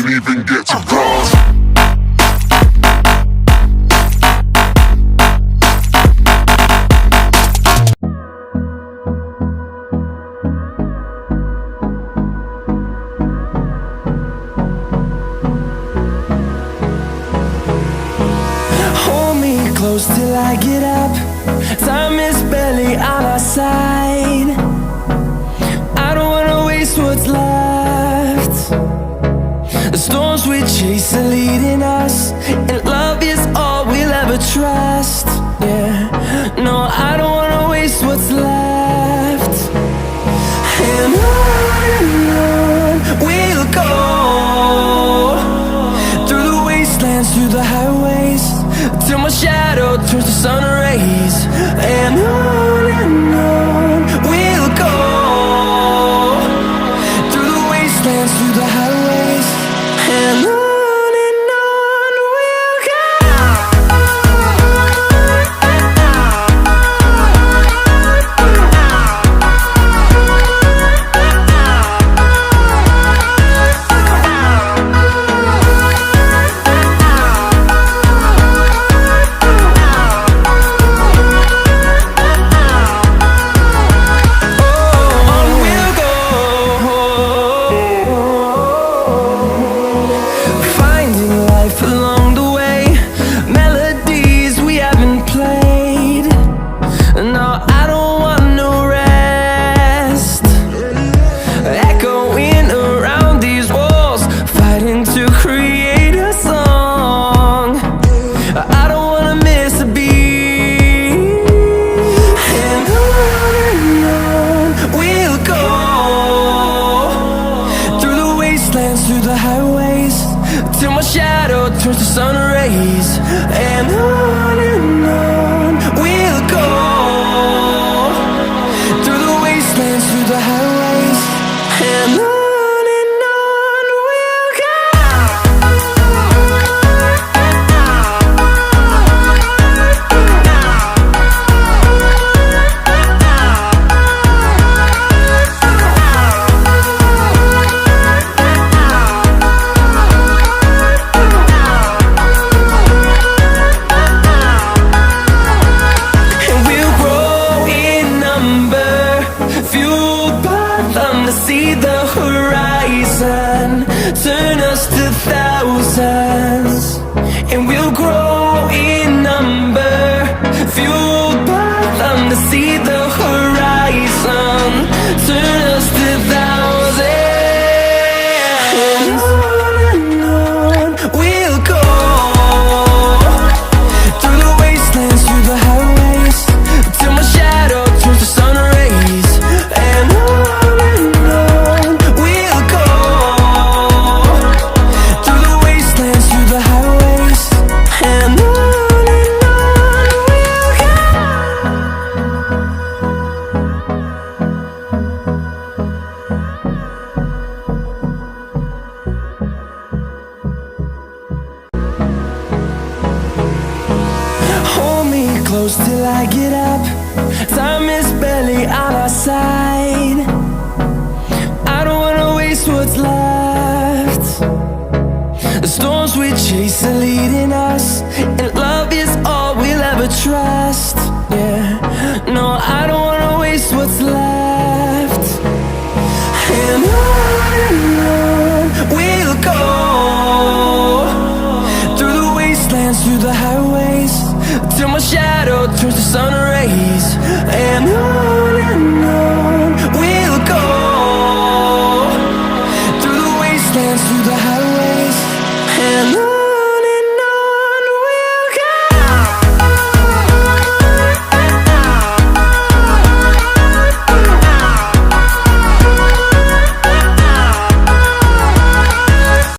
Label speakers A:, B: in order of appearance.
A: didn't even get to cross.
B: Hold me close till I get up. Time is barely on our side. I don't wanna waste what's left. The storms we chase are leading us, and love is all we'll ever trust. Yeah, no, I don't wanna waste what's left. And on we'll go, through the wastelands, through the highways, till my shadow turns to sun rays. And on we'll go, through the wastelands, through the highways, and on we'll go. Through the highways, till my shadow turns to sun rays. And on we'll go, through the wastelands, through the highways, and on we'll go. See the horizon turn us to thousands, and we'll grow in number, fueled by them to see the horizon turn us to thousands. And on we'll go, through the wastelands, through the highways, till my shadow turns to sun rays. And close till I get up. Time is barely on our side. I don't wanna waste what's left. The storms we chase are leading us, and love is all we'll ever trust. Yeah, no, I don't wanna waste what's left. And on we'll go, through the wastelands, through the highways, till my shadow turns to sun rays. And on we'll go, through the wastelands, through the highways, and on.